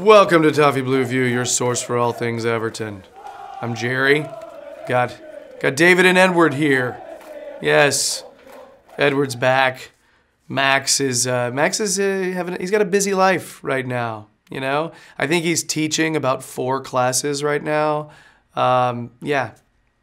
Welcome to Toffee Blue View, your source for all things Everton. I'm Gerry. Got David and Edward here. Yes, Edward's back. Max is he's got a busy life right now. You know, I think he's teaching about 4 classes right now. Yeah,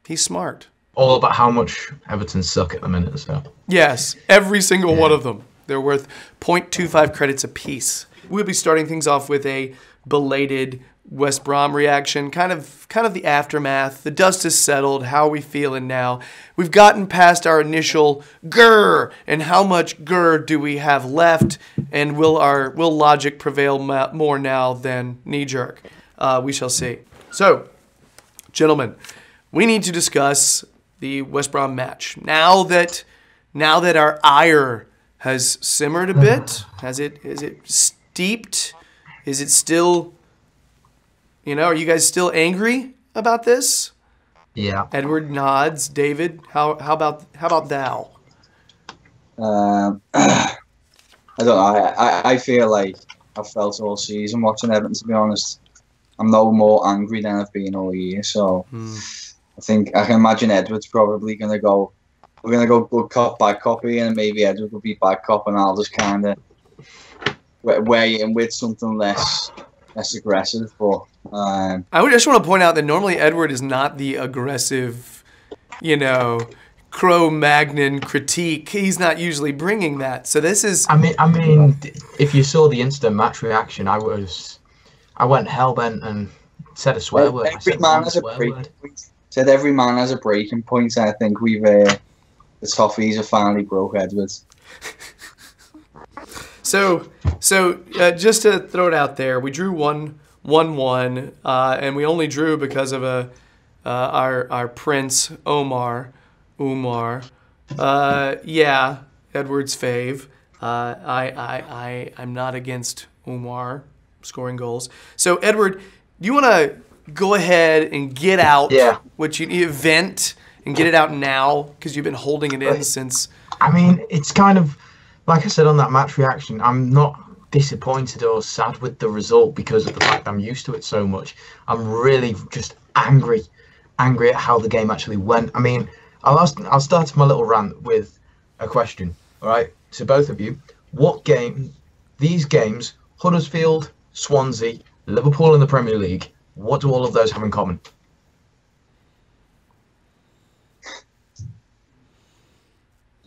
he's smart. All about how much Everton suck at the minute, so. Yes, every single one of them. They're worth 0.25 credits apiece. We'll be starting things off with a belated West Brom reaction, kind of the aftermath. The dust has settled. How are we feeling now? We've gotten past our initial grr, and how much grr do we have left? And will logic prevail more now than knee jerk? We shall see. So, gentlemen, we need to discuss the West Brom match now that our ire has simmered a bit. Is it steeped? Is it still, are you guys still angry about this? Yeah. Edward nods. David, how about thou? I don't know. I feel like I've felt all season watching Everton, to be honest. I'm no more angry than I've been all year, so I think I can imagine Edward's probably going to go. We're going to go good cop, bad copy, and maybe Edward will be bad cop, and I'll just kind of weigh in with something less aggressive. But I just want to point out that normally Edward is not the aggressive, Cro-Magnon critique. He's not usually bringing that. So this is. I mean, if you saw the instant match reaction, I went hellbent and said a swear word. Every man has a breaking point. Said every man has a breaking point. And I think we've the Toffees have finally broke Edwards. So just to throw it out there, we drew 1-1, and we only drew because of our prince Umar. Yeah, Edward's fave. I'm not against Umar scoring goals. So Edward, do you want to go ahead and get out what you need, vent and get it out now, because you've been holding it in since. I mean, it's kind of like I said on that match reaction. I'm not disappointed or sad with the result because of the fact I'm used to it so much. I'm really just angry at how the game actually went. I mean, I'll start my little rant with a question. All right, so both of you, these games, Huddersfield, Swansea, Liverpool in the Premier League, what do all of those have in common?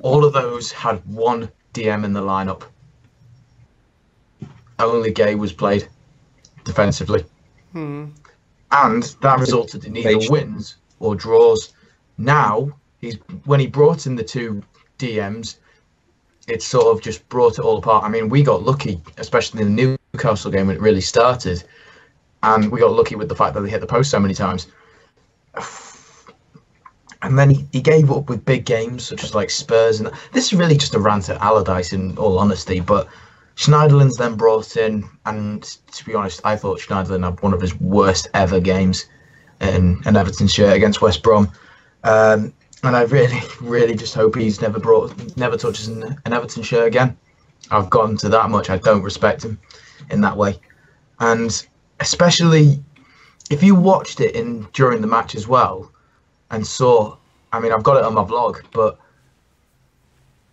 All of those had one DM in the lineup. Only Gay was played defensively. And that resulted in either wins or draws. Now, when he brought in the 2 DMs, it sort of just brought it all apart. I mean, we got lucky, especially in the Newcastle game when it really started. And we got lucky with the fact that they hit the post so many times. And then he gave up with big games, such as like Spurs. And this is really just a rant at Allardyce, in all honesty. But Schneiderlin's then brought in. And to be honest, I thought Schneiderlin had one of his worst ever games in an Everton shirt against West Brom. And I really, really just hope he's never touches an Everton shirt again. I've gotten to that much. I don't respect him in that way. And especially if you watched it during the match as well and saw, I mean, I've got it on my vlog, but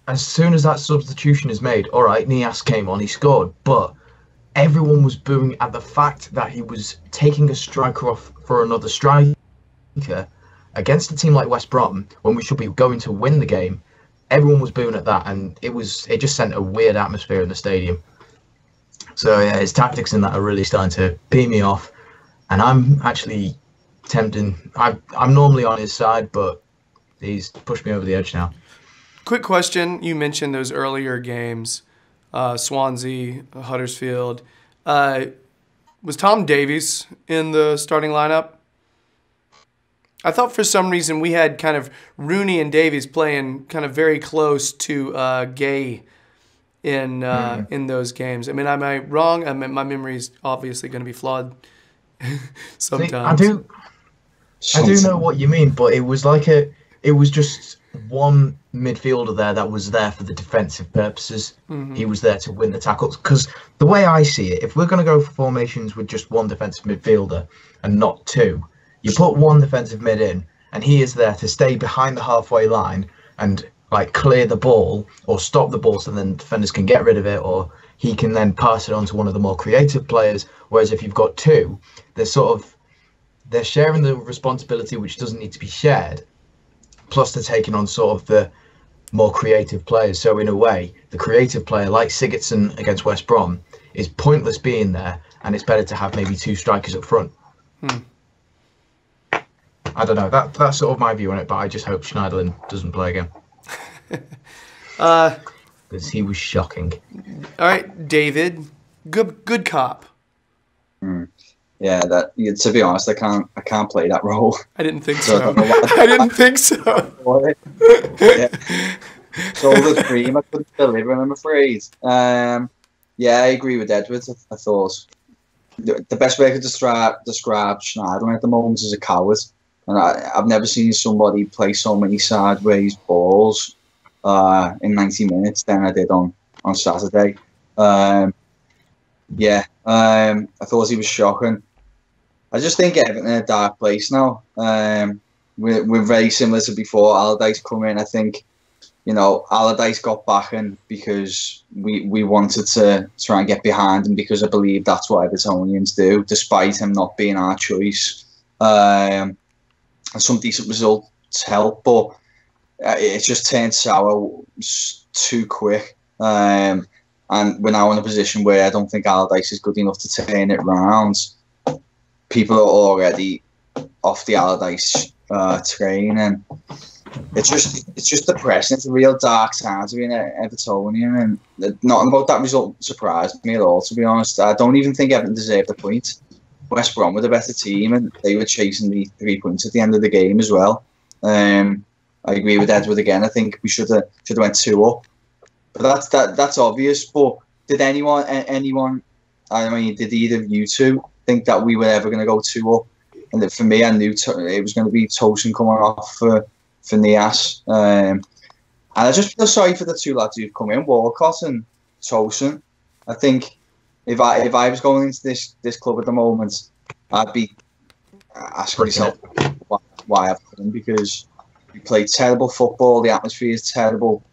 as soon as that substitution is made, all right, Nias came on, he scored, but everyone was booing at the fact that he was taking a striker off for another striker against a team like West Brom when we should be going to win the game. Everyone was booing at that, and it just sent a weird atmosphere in the stadium. So yeah, his tactics in that are really starting to pee me off, and I'm actually tempting. I'm normally on his side, but he's pushed me over the edge now. Quick question: you mentioned those earlier games, Swansea, Huddersfield. Was Tom Davies in the starting lineup? I thought for some reason we had kind of Rooney and Davies playing kind of very close to Gay in those games. I mean, am I wrong? I mean, my memory is obviously going to be flawed sometimes. See, I do know what you mean, but it was just one midfielder there that was there for the defensive purposes. He was there to win the tackles. Because the way I see it, if we're going to go for formations with just one defensive midfielder and not two, you put one defensive mid in, and he is there to stay behind the halfway line and like clear the ball or stop the ball so then defenders can get rid of it, or he can then pass it on to one of the more creative players. Whereas if you've got two, they're sharing the responsibility, which doesn't need to be shared. Plus, they're taking on sort of the more creative players. So in a way, the creative player like Sigurdsson against West Brom is pointless being there, and it's better to have maybe two strikers up front. I don't know. That's sort of my view on it, but I just hope Schneiderlin doesn't play again. Because he was shocking. All right, David, good cop. Yeah, to be honest, I can't play that role. I didn't think so. I didn't think so. Yeah. So the dream I couldn't deliver, I'm afraid. Yeah, I agree with Edward. I thought the best way I could describe Schneiderlin at the moment is a coward. And I've never seen somebody play so many sideways balls in 90 minutes than I did on Saturday. I thought he was shocking. I just think Everton in a dark place now. We're very similar to before Allardyce come in. I think, Allardyce got back in because we wanted to try and get behind him, because I believe that's what Evertonians do, despite him not being our choice. And some decent results help, but it just turned sour too quick. And we're now in a position where I don't think Allardyce is good enough to turn it round. People are already off the Allardyce train, and it's just depressing. It's a real dark time to be an Evertonian, and nothing about that result surprised me at all, to be honest. I don't even think Everton deserved a point. West Brom were the better team, and they were chasing the 3 points at the end of the game as well. I agree with Edward again. I think we should have went 2 up. But that's obvious. But did anyone? I mean, did either of you two think that we were ever going to go 2 up? And that for me, I knew it was going to be Tosin coming off for Nias. And I just feel sorry for the two lads who've come in, Walcott and Tosin. I think if I was going into this club at the moment, I'd be asking myself why I've come in, because we played terrible football. The atmosphere is terrible.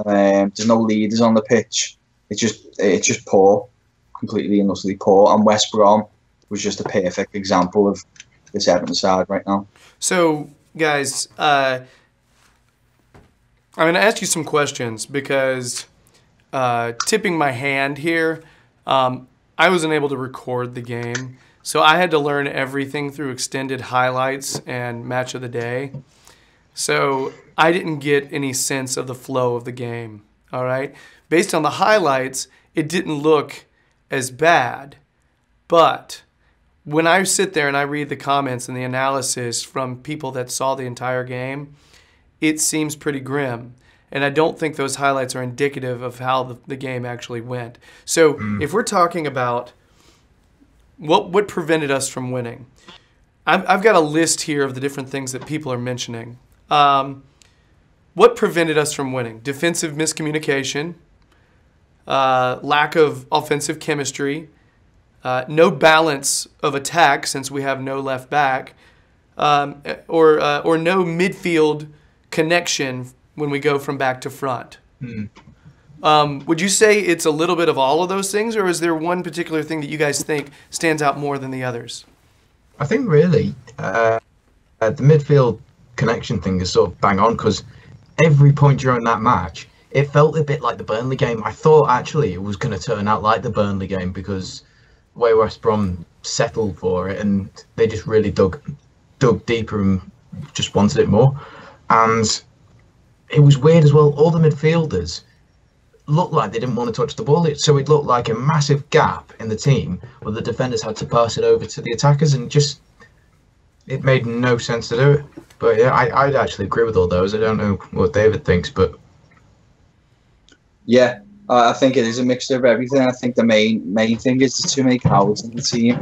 There's no leaders on the pitch. It's just poor, completely and utterly poor. And West Brom was just a perfect example of this Everton side right now. So, guys, I'm going to ask you some questions because tipping my hand here, I wasn't able to record the game. So I had to learn everything through extended highlights and match of the day. So I didn't get any sense of the flow of the game, all right? Based on the highlights, it didn't look as bad. But when I sit there and I read the comments and the analysis from people that saw the entire game, it seems pretty grim. And I don't think those highlights are indicative of how the game actually went. So if we're talking about what prevented us from winning, I've got a list here of the different things that people are mentioning. What prevented us from winning? Defensive miscommunication, lack of offensive chemistry, no balance of attack since we have no left back, or no midfield connection when we go from back to front. Would you say it's a little bit of all of those things, or is there one particular thing that you guys think stands out more than the others? I think really the midfield connection thing is sort of bang on, because every point during that match, it felt a bit like the Burnley game. I thought actually it was going to turn out like the Burnley game, because the way West Brom settled for it, and they just really dug deeper and just wanted it more. And it was weird as well. All the midfielders looked like they didn't want to touch the ball. So it looked like a massive gap in the team where the defenders had to pass it over to the attackers, and just it made no sense to do it. But yeah, I'd actually agree with all those. I don't know what David thinks, but yeah, I think it is a mixture of everything. I think the main thing is there's too many cowards in the team.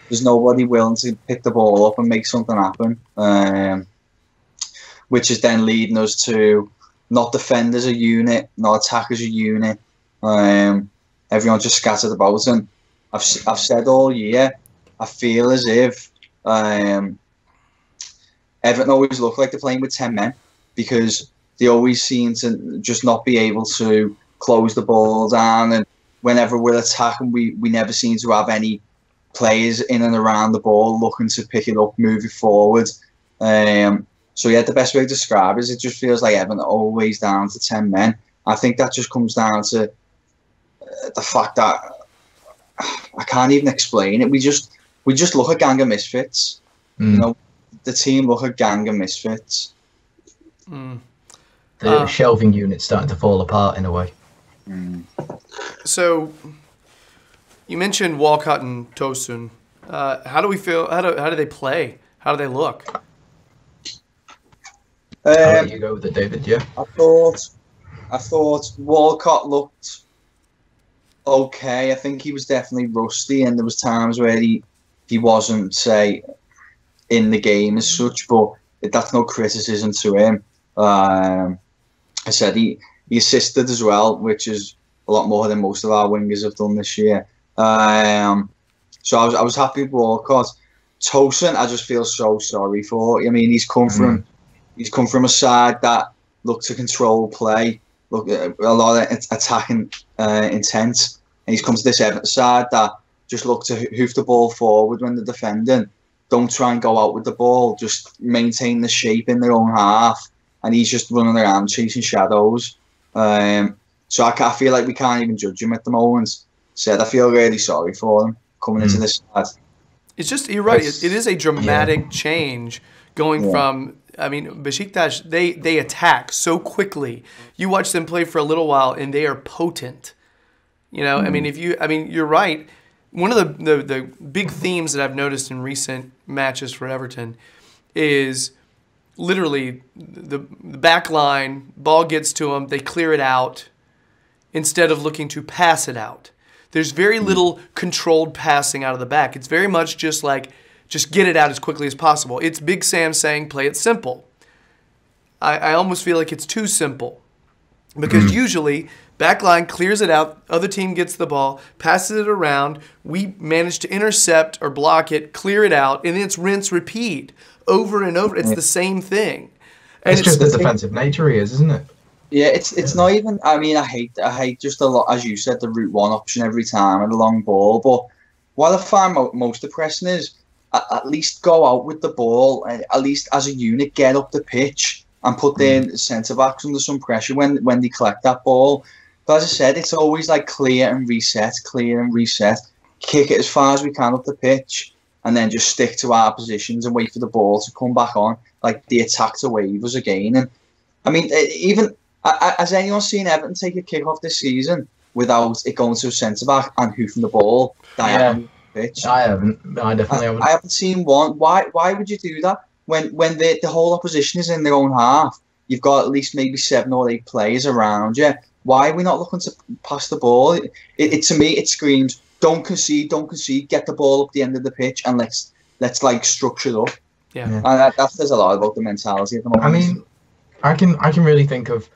There's nobody willing to pick the ball up and make something happen. which is then leading us to not defend as a unit, not attack as a unit. Everyone's just scattered about, and I've said all year, I feel as if Everton always look like they're playing with 10 men, because they always seem to just not be able to close the ball down, and whenever we're attacking, we never seem to have any players in and around the ball looking to pick it up, move it forward. So yeah, the best way to describe it is it just feels like Everton are always down to 10 men. I think that just comes down to the fact that I can't even explain it. We just look a gang of misfits. You know, the team look a gang of misfits. The shelving unit's starting to fall apart in a way. So, you mentioned Walcott and Tosun. How do we feel? How do they play? How do they look? I'll let you go with it, David. Yeah. I thought Walcott looked okay. I think he was definitely rusty, and there was times where he wasn't, say, in the game as such. But that's no criticism to him. I said he assisted as well, which is a lot more than most of our wingers have done this year. So I was happy with Walcott. Tosun, I just feel so sorry for. I mean, he's come from a side that looked to control play, look a lot of attacking intent, and he's come to this Everton side that just look to hoof the ball forward when they're defending. Don't try and go out with the ball, just maintain the shape in their own half, and he's just running around chasing shadows. So I feel like we can't even judge him at the moment. I feel really sorry for him coming into this side. It's just, you're right. It is a dramatic change going from. I mean, Besiktas, they attack so quickly. You watch them play for a little while, and they are potent. You know, I mean, you're right. One of the big themes that I've noticed in recent matches for Everton is literally the back line, ball gets to them, they clear it out instead of looking to pass it out. There's very little controlled passing out of the back. It's very much just like, just get it out as quickly as possible. It's Big Sam saying, play it simple. I almost feel like it's too simple. Because usually, backline clears it out, other team gets the ball, passes it around, we manage to intercept or block it, clear it out, and then it's rinse, repeat, over and over. It's the same thing. And it's just the defensive nature he is, isn't it? Yeah, it's not even. I mean, I hate just a lot, as you said, the route one option every time and the long ball. But what I find most depressing is at least go out with the ball, and at least as a unit get up the pitch and put their centre backs under some pressure when they collect that ball. But as I said, it's always like clear and reset, kick it as far as we can up the pitch, and then just stick to our positions and wait for the ball to come back on, like the attack to wave us again. And I mean, even. Has anyone seen Everton take a kick off this season without it going to a centre back and hoofing the ball down the pitch? I haven't. I definitely haven't. I haven't seen one. Why would you do that when the whole opposition is in their own half? You've got at least maybe 7 or 8 players around you. Why are we not looking to pass the ball? It to me it screams, don't concede, get the ball up the end of the pitch and let's like structure up. Yeah. And that says a lot about the mentality at the moment. I mean, I can really think of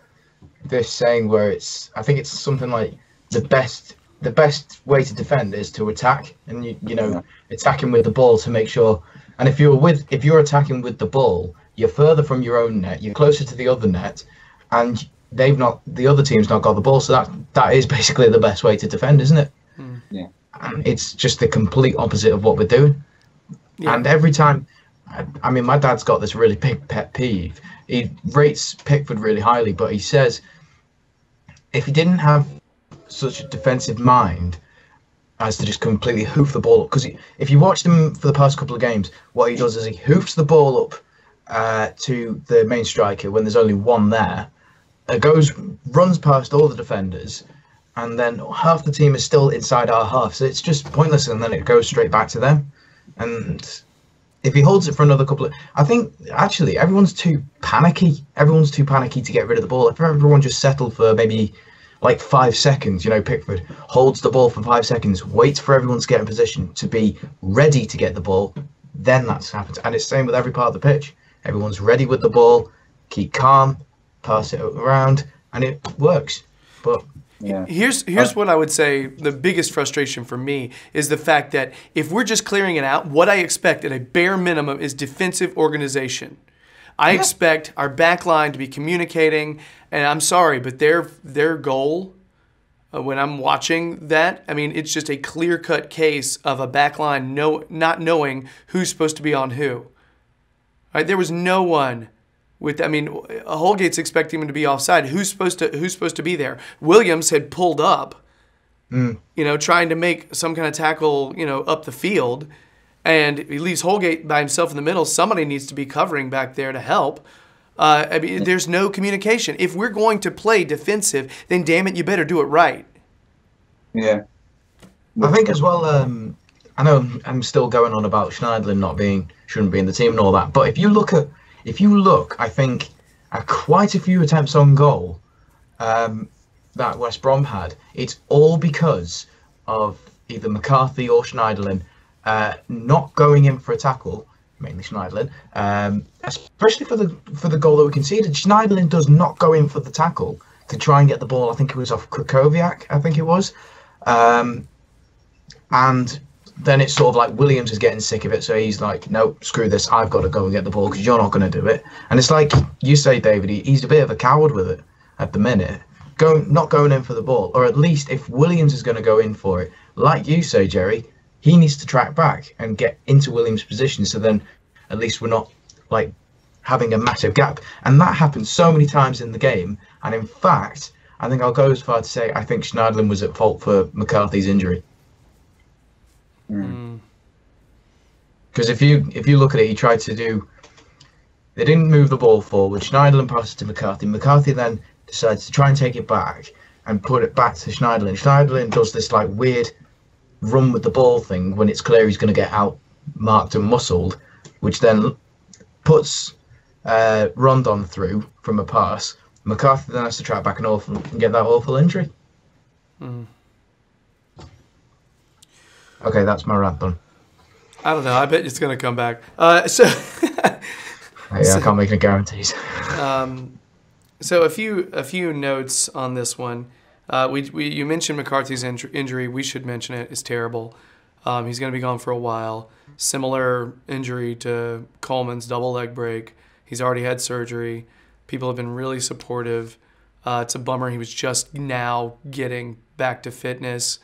this saying where I think it's something like the best way to defend is to attack, and you know attacking with the ball to make sure. And if you're attacking with the ball, you're further from your own net, you're closer to the other net, and the other team's not got the ball. So that is basically the best way to defend, isn't it? Yeah. And it's just the complete opposite of what we're doing. Yeah. And every time, I mean, my dad's got this really big pet peeve. He rates Pickford really highly, but he says if he didn't have such a defensive mind as to just completely hoof the ball up, because if you watched him for the past couple of games, what he does is he hoofs the ball up to the main striker when there's only one there, runs past all the defenders, and then half the team is still inside our half, so it's just pointless, and then it goes straight back to them. And if he holds it for another couple of... I think, actually, everyone's too panicky. Everyone's too panicky to get rid of the ball. If everyone just settled for maybe like 5 seconds, Pickford holds the ball for 5 seconds, waits for everyone to get in position to be ready to get the ball, then that's happened. And it's the same with every part of the pitch. Everyone's ready with the ball, keep calm, pass it around, and it works. But Yeah. Here's what I would say the biggest frustration for me is the fact that if we're just clearing it out, what I expect at a bare minimum is defensive organization. I expect our back line to be communicating, and I'm sorry, but their goal, when I'm watching that, I mean, it's just a clear-cut case of a back line not knowing who's supposed to be on who. Right? There was no one with, I mean, Holgate's expecting him to be offside. Who's supposed to be there? Williams had pulled up, trying to make some kind of tackle, up the field, and he leaves Holgate by himself in the middle. Somebody needs to be covering back there to help. I mean, there's no communication. If we're going to play defensive, then damn it, you better do it right. Yeah. I think as well, I know I'm still going on about Schneiderlin shouldn't be in the team and all that, but if you look, I think at quite a few attempts on goal that West Brom had, it's all because of either McCarthy or Schneiderlin not going in for a tackle, mainly Schneiderlin, especially for the goal that we conceded. Schneiderlin does not go in for the tackle to try and get the ball. I think it was off Krakowiak, I think it was. And then it's sort of like Williams is getting sick of it, so he's like, no, screw this, I've got to go and get the ball because you're not going to do it. And it's like you say, David, he's a bit of a coward with it at the minute, not going in for the ball. Or at least if Williams is going to go in for it, like you say, Gerry, he needs to track back and get into Williams' position, so then at least we're not like having a massive gap. And that happened so many times in the game. And in fact, I think I'll go as far to say I think Schneiderlin was at fault for McCarthy's injury. Because if you look at it, he tried to do. They didn't move the ball forward. Schneiderlin passes to McCarthy. McCarthy then decides to try and take it back and put it back to Schneiderlin. Schneiderlin does this like weird run with the ball thing when it's clear he's going to get out marked and muscled, which then puts Rondon through from a pass. McCarthy then has to track back and get that awful injury. Okay, that's my rant done. I don't know. I bet it's going to come back. I can't make any guarantees. So a few notes on this one. You mentioned McCarthy's injury. We should mention it. It's terrible. He's going to be gone for a while. Similar injury to Coleman's double leg break. He's already had surgery. People have been really supportive. It's a bummer he was just now getting back to fitness.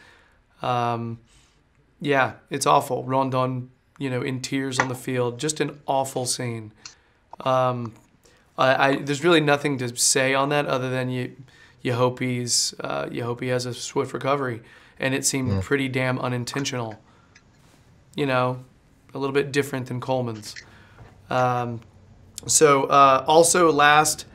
Yeah, it's awful. Rondon, in tears on the field. Just an awful scene. There's really nothing to say on that other than you hope he has a swift recovery, and it seemed pretty damn unintentional. A little bit different than Coleman's. Also last,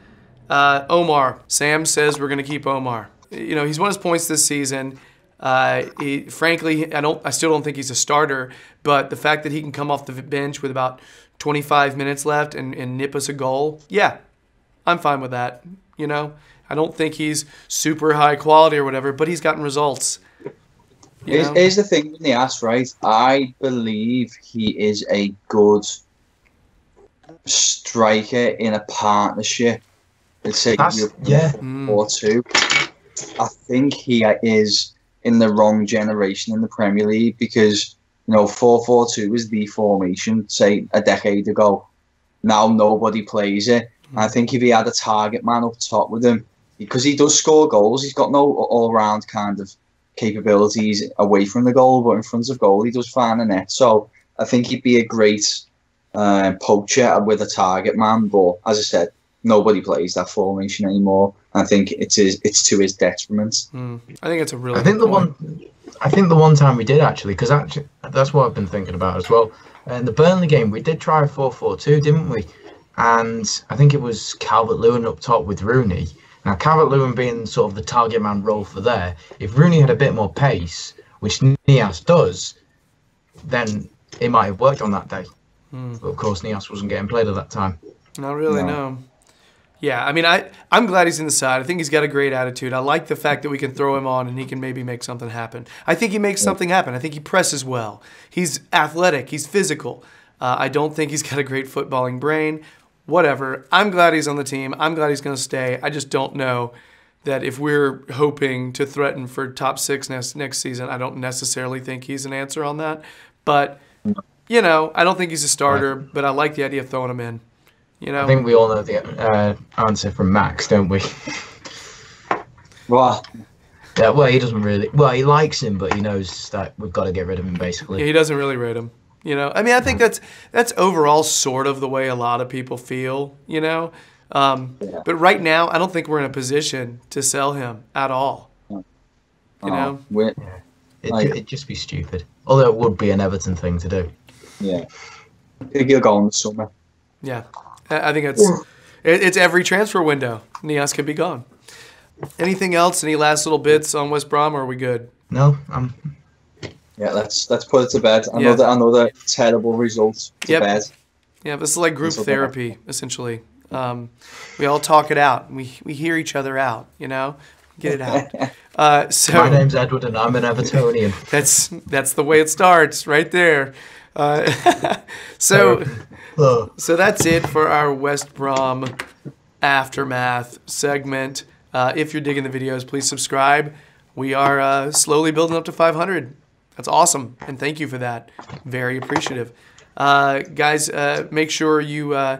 Omar. Sam says we're going to keep Omar. He's won his points this season. Frankly, I still don't think he's a starter, but the fact that he can come off the bench with about 25 minutes left and nip us a goal, yeah, I'm fine with that. I don't think he's super high quality or whatever, but he's gotten results. Here's the thing with Nias, right? I believe he is a good striker in a partnership. Let's say or two. I think he is in the wrong generation in the Premier League because 4-4-2 was the formation, say, a decade ago. Now nobody plays it. I think if he had a target man up top with him, because he does score goals, he's got no all-round kind of capabilities away from the goal, but in front of goal, he does find the net. So I think he'd be a great poacher with a target man. But as I said, nobody plays that formation anymore. I think it's to his detriment. I think it's a really. I think the one time we did actually, because that's what I've been thinking about as well. In the Burnley game, we did try a 4-4-2, didn't we? And I think it was Calvert-Lewin up top with Rooney. Now, Calvert-Lewin being sort of the target man role for there, if Rooney had a bit more pace, which Nias does, then it might have worked on that day. But of course, Nias wasn't getting played at that time. Not really, no. Yeah, I mean, I'm glad he's in the side. I think he's got a great attitude. I like the fact that we can throw him on and he can maybe make something happen. I think he makes something happen. I think he presses well. He's athletic. He's physical. I don't think he's got a great footballing brain. whatever. I'm glad he's on the team. I'm glad he's going to stay. I just don't know that if we're hoping to threaten for top 6 next season, I don't necessarily think he's an answer on that. But, you know, I don't think he's a starter, but I like the idea of throwing him in. You know? I think we all know the answer from Max, don't we? Well, Yeah, well, he doesn't really. Well, he likes him, but he knows that we've got to get rid of him, basically. Yeah, he doesn't really rate him. You know, I mean, I think that's overall sort of the way a lot of people feel. You know, but right now, I don't think we're in a position to sell him at all. You know, It'd just be stupid. Although it would be an Everton thing to do. Yeah, I think he'll go in the summer. Yeah, I think it's every transfer window. Nias could be gone. Anything else? Any last little bits on West Brom, or are we good? No, Yeah, let's put it to bed. Another terrible result to bed. Yeah, this is like group therapy, essentially. We all talk it out. We hear each other out, you know? Get it out. So my name's Edward and I'm an Evertonian. That's the way it starts, right there. So that's it for our West Brom Aftermath segment. If you're digging the videos, please subscribe. We are slowly building up to 500. That's awesome, and thank you for that. Very appreciative. Guys, make sure you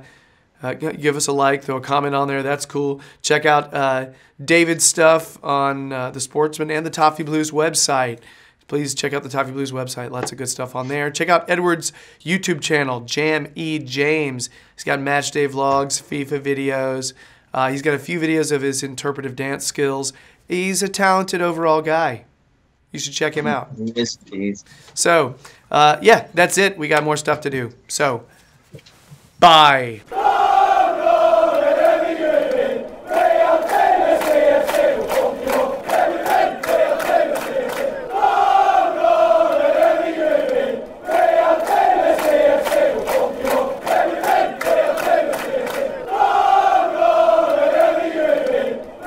give us a like, throw a comment on there. That's cool. Check out David's stuff on the Sportsman and the Toffee Blues website. Please check out the Toffee Blues website. Lots of good stuff on there. Check out Edward's YouTube channel, Jam E. James. He's got match day vlogs, FIFA videos. He's got a few videos of his interpretive dance skills. He's a talented overall guy. You should check him out. Yes, please. So, yeah, that's it. We got more stuff to do. So, bye.